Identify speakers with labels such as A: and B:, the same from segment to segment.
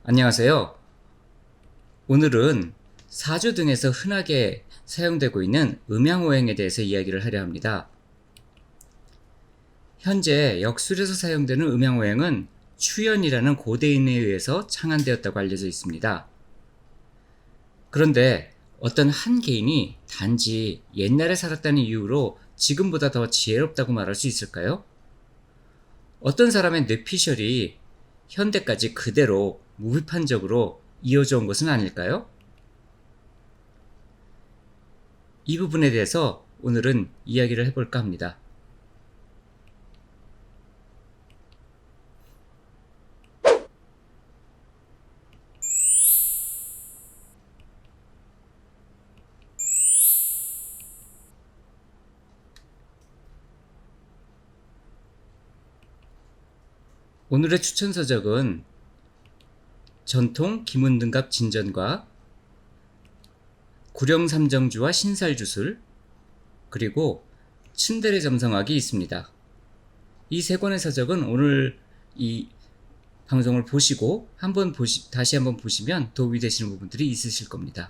A: 안녕하세요. 오늘은 사주 등에서 흔하게 사용되고 있는 음양오행에 대해서 이야기를 하려 합니다. 현재 역술에서 사용되는 음양오행은 추연이라는 고대인에 의해서 창안되었다고 알려져 있습니다. 그런데 어떤 한 개인이 단지 옛날에 살았다는 이유로 지금보다 더 지혜롭다고 말할 수 있을까요? 어떤 사람의 뇌피셜이 현대까지 그대로 무비판적으로 이어져 온 것은 아닐까요? 이 부분에 대해서 오늘은 이야기를 해볼까 합니다. 오늘의 추천서적은 전통 김운등갑 진전과 구령삼정주와 신살주술, 그리고 츤데레 점성학이 있습니다. 이 세 권의 서적은 오늘 이 방송을 보시고 다시 한번 보시면 도움이 되시는 부분들이 있으실 겁니다.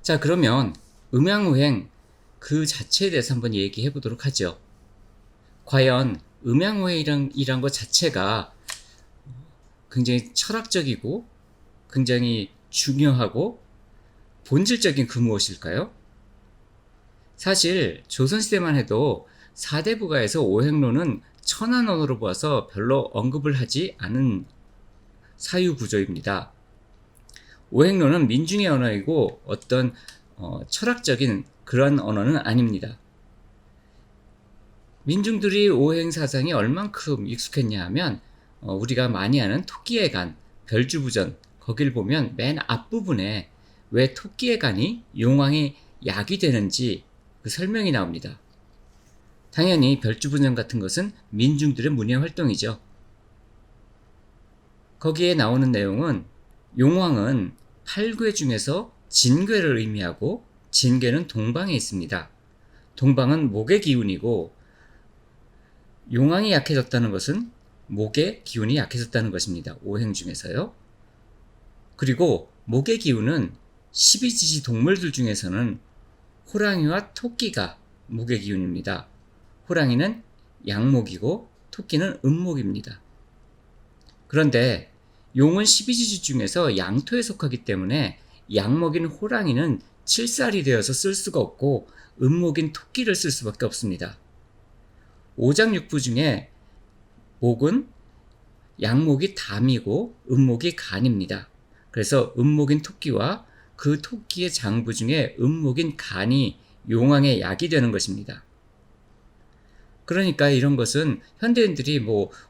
A: 자, 그러면 음양오행 그 자체에 대해서 한번 얘기해 보도록 하죠. 과연 음양오행이란 것 자체가 굉장히 철학적이고 굉장히 중요하고 본질적인 그 무엇일까요? 사실 조선시대만 해도 사대부가에서 오행론은 천한 언어로 보아서 별로 언급을 하지 않은 사유구조입니다. 오행론은 민중의 언어이고 어떤 철학적인 그런 언어는 아닙니다. 민중들이 오행 사상이 얼만큼 익숙했냐 하면 우리가 많이 아는 토끼의 간, 별주부전, 거길 보면 맨 앞부분에 왜 토끼의 간이 용왕의 약이 되는지 그 설명이 나옵니다. 당연히 별주부전 같은 것은 민중들의 문예 활동이죠. 거기에 나오는 내용은 용왕은 8궤 중에서 진궤를 의미하고 진궤는 동방에 있습니다. 동방은 목의 기운이고 용왕이 약해졌다는 것은 목의 기운이 약해졌다는 것입니다. 오행 중에서요. 그리고 목의 기운은 12지지 동물들 중에서는 호랑이와 토끼가 목의 기운입니다. 호랑이는 양목이고 토끼는 음목입니다. 그런데 용은 12지지 중에서 양토에 속하기 때문에 양목인 호랑이는 칠살이 되어서 쓸 수가 없고 음목인 토끼를 쓸 수밖에 없습니다. 오장육부 중에 목은 양목이 담이고 음목이 간입니다. 그래서 음목인 토끼와 그 토끼의 장부 중에 음목인 간이 용왕의 약이 되는 것입니다. 그러니까 이런 것은 현대인들이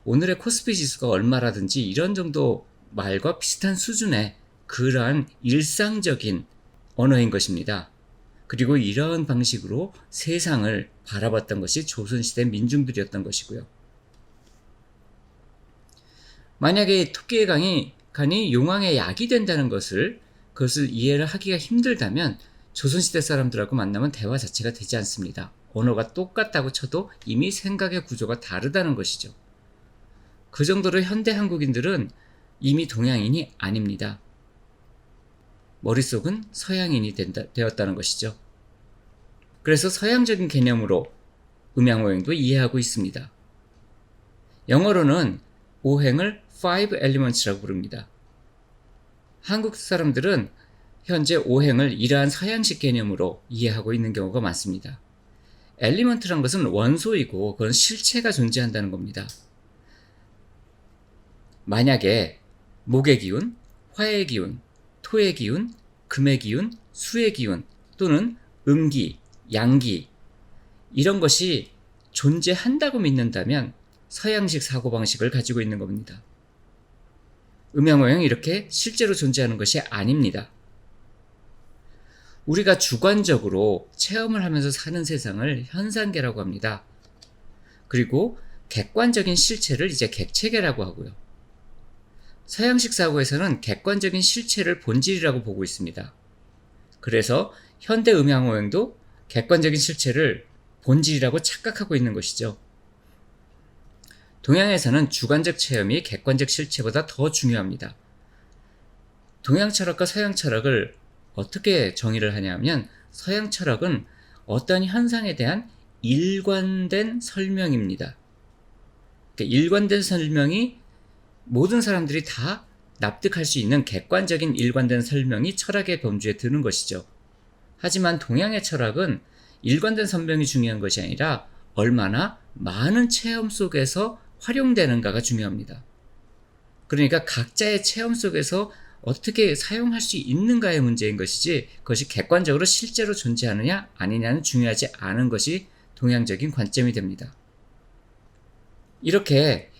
A: 오늘의 코스피 지수가 얼마라든지 이런 정도 말과 비슷한 수준의 그러한 일상적인 언어인 것입니다. 그리고 이러한 방식으로 세상을 바라봤던 것이 조선시대 민중들이었던 것이고요. 만약에 토끼의 간이 용왕의 약이 된다는 그것을 이해를 하기가 힘들다면 조선시대 사람들하고 만나면 대화 자체가 되지 않습니다. 언어가 똑같다고 쳐도 이미 생각의 구조가 다르다는 것이죠. 그 정도로 현대 한국인들은 이미 동양인이 아닙니다. 머릿속은 서양인이 되었다는 것이죠. 그래서 서양적인 개념으로 음양오행도 이해하고 있습니다. 영어로는 오행을 Five Elements라고 부릅니다. 한국 사람들은 현재 오행을 이러한 서양식 개념으로 이해하고 있는 경우가 많습니다. 엘리먼트란 것은 원소이고 그건 실체가 존재한다는 겁니다. 만약에 목의 기운, 화의 기운, 토의 기운, 금의 기운, 수의 기운 또는 음기, 양기 이런 것이 존재한다고 믿는다면 서양식 사고방식을 가지고 있는 겁니다. 음양오행은 이렇게 실제로 존재하는 것이 아닙니다. 우리가 주관적으로 체험을 하면서 사는 세상을 현상계라고 합니다. 그리고 객관적인 실체를 이제 객체계라고 하고요. 서양식 사고에서는 객관적인 실체를 본질이라고 보고 있습니다. 그래서 현대 음양오행도 객관적인 실체를 본질이라고 착각하고 있는 것이죠. 동양에서는 주관적 체험이 객관적 실체보다 더 중요합니다. 동양 철학과 서양 철학을 어떻게 정의를 하냐면 서양 철학은 어떤 현상에 대한 일관된 설명입니다. 그러니까 일관된 설명이 모든 사람들이 다 납득할 수 있는 객관적인 일관된 설명이 철학의 범주에 드는 것이죠. 하지만 동양의 철학은 일관된 설명이 중요한 것이 아니라 얼마나 많은 체험 속에서 활용되는가가 중요합니다. 그러니까 각자의 체험 속에서 어떻게 사용할 수 있는가의 문제인 것이지 그것이 객관적으로 실제로 존재하느냐 아니냐는 중요하지 않은 것이 동양적인 관점이 됩니다. 이렇게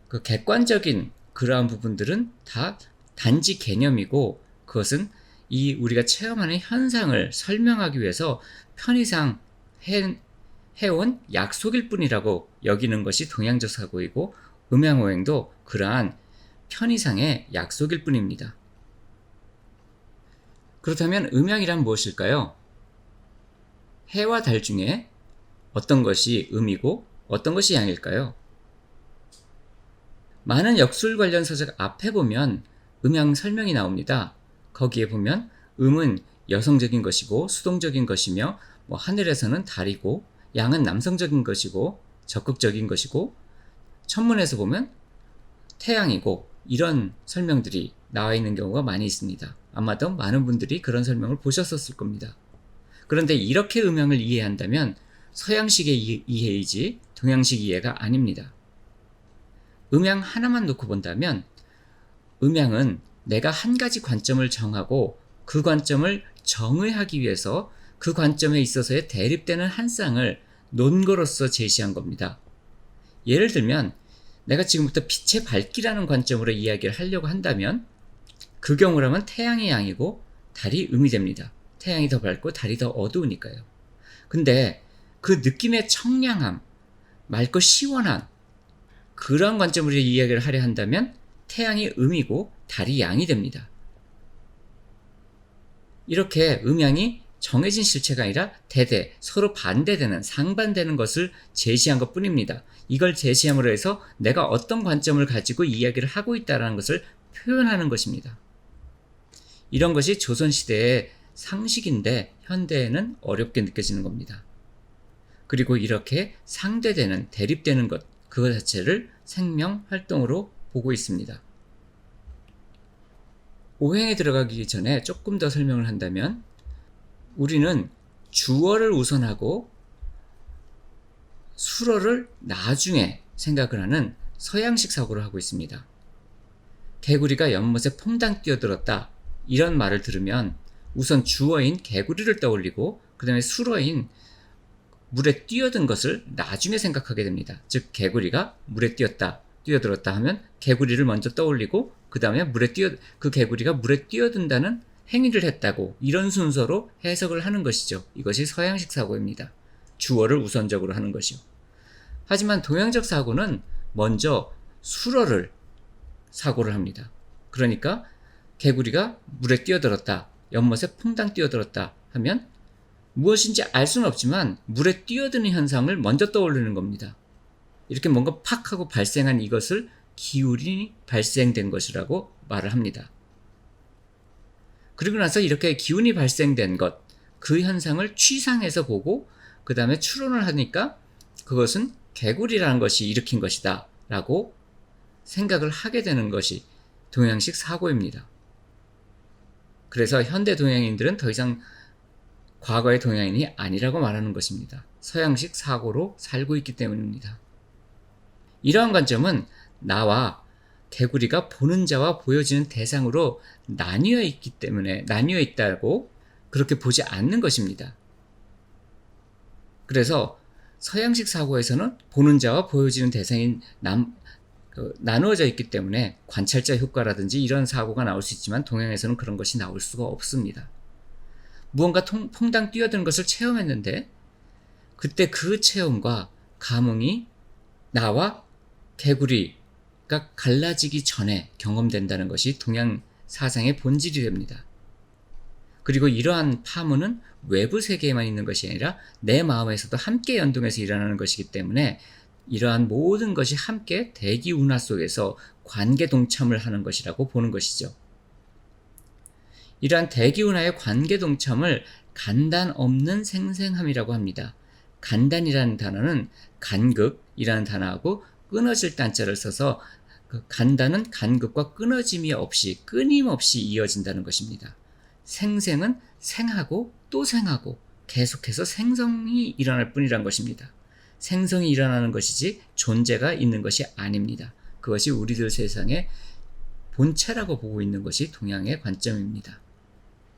A: 그 객관적인 그러한 부분들은 다 단지 개념이고 그것은 이 우리가 체험하는 현상을 설명하기 위해서 편의상 해온 약속일 뿐이라고 여기는 것이 동양적 사고이고 음양오행도 그러한 편의상의 약속일 뿐입니다. 그렇다면 음양이란 무엇일까요? 해와 달 중에 어떤 것이 음이고 어떤 것이 양일까요? 많은 역술 관련 서적 앞에 보면 음양 설명이 나옵니다. 거기에 보면 음은 여성적인 것이고 수동적인 것이며 하늘에서는 달이고 양은 남성적인 것이고 적극적인 것이고 천문에서 보면 태양이고 이런 설명들이 나와 있는 경우가 많이 있습니다. 아마도 많은 분들이 그런 설명을 보셨었을 겁니다. 그런데 이렇게 음양을 이해한다면 서양식의 이해이지 동양식 이해가 아닙니다. 음양 하나만 놓고 본다면 음양은 내가 한 가지 관점을 정하고 그 관점을 정의하기 위해서 그 관점에 있어서의 대립되는 한 쌍을 논거로서 제시한 겁니다. 예를 들면 내가 지금부터 빛의 밝기라는 관점으로 이야기를 하려고 한다면 그 경우라면 태양이 양이고 달이 음이 됩니다. 태양이 더 밝고 달이 더 어두우니까요. 근데 그 느낌의 청량함, 맑고 시원한 그러한 관점으로 이야기를 하려 한다면 태양이 음이고 달이 양이 됩니다. 이렇게 음양이 정해진 실체가 아니라 대대 서로 반대되는 상반되는 것을 제시한 것 뿐입니다. 이걸 제시함으로 해서 내가 어떤 관점을 가지고 이야기를 하고 있다는 것을 표현하는 것입니다. 이런 것이 조선시대의 상식인데 현대에는 어렵게 느껴지는 겁니다. 그리고 이렇게 상대되는 대립되는 것 그것 자체를 생명활동으로 보고 있습니다. 오행에 들어가기 전에 조금 더 설명을 한다면 우리는 주어를 우선하고 수어를 나중에 생각을 하는 서양식 사고를 하고 있습니다. 개구리가 연못에 퐁당 뛰어들었다 이런 말을 들으면 우선 주어인 개구리를 떠올리고 그 다음에 수어인 물에 뛰어든 것을 나중에 생각하게 됩니다. 즉 개구리가 물에 뛰어들었다 하면 개구리를 먼저 떠올리고 그 다음에 그 개구리가 물에 뛰어든다는 행위를 했다고 이런 순서로 해석을 하는 것이죠. 이것이 서양식 사고입니다. 주어를 우선적으로 하는 것이요. 하지만 동양적 사고는 먼저 수어를 사고를 합니다. 그러니까 개구리가 물에 뛰어들었다, 연못에 퐁당 뛰어들었다 하면 무엇인지 알 수는 없지만 물에 뛰어드는 현상을 먼저 떠올리는 겁니다. 이렇게 뭔가 팍 하고 발생한 이것을 기운이 발생된 것이라고 말을 합니다. 그리고 나서 이렇게 기운이 발생된 것, 그 현상을 취상해서 보고 그 다음에 추론을 하니까 그것은 개구리라는 것이 일으킨 것이다 라고 생각을 하게 되는 것이 동양식 사고입니다. 그래서 현대 동양인들은 더 이상 과거의 동양인이 아니라고 말하는 것입니다. 서양식 사고로 살고 있기 때문입니다. 이러한 관점은 나와 개구리가 보는 자와 보여지는 대상으로 나뉘어 있다고 그렇게 보지 않는 것입니다. 그래서 서양식 사고에서는 보는 자와 보여지는 대상이 나누어져 있기 때문에 관찰자 효과라든지 이런 사고가 나올 수 있지만 동양에서는 그런 것이 나올 수가 없습니다. 무언가 퐁당 뛰어드는 것을 체험했는데 그때 그 체험과 감흥이 나와 개구리가 갈라지기 전에 경험된다는 것이 동양 사상의 본질이 됩니다. 그리고 이러한 파문은 외부 세계에만 있는 것이 아니라 내 마음에서도 함께 연동해서 일어나는 것이기 때문에 이러한 모든 것이 함께 대기운하 속에서 관계 동참을 하는 것이라고 보는 것이죠. 이러한 대기운하의 관계 동참을 간단 없는 생생함이라고 합니다. 간단이라는 단어는 간극이라는 단어하고 끊어질 단자를 써서 그 간단은 간극과 끊어짐이 없이 끊임없이 이어진다는 것입니다. 생생은 생하고 또 생하고 계속해서 생성이 일어날 뿐이란 것입니다. 생성이 일어나는 것이지 존재가 있는 것이 아닙니다. 그것이 우리들 세상의 본체라고 보고 있는 것이 동양의 관점입니다.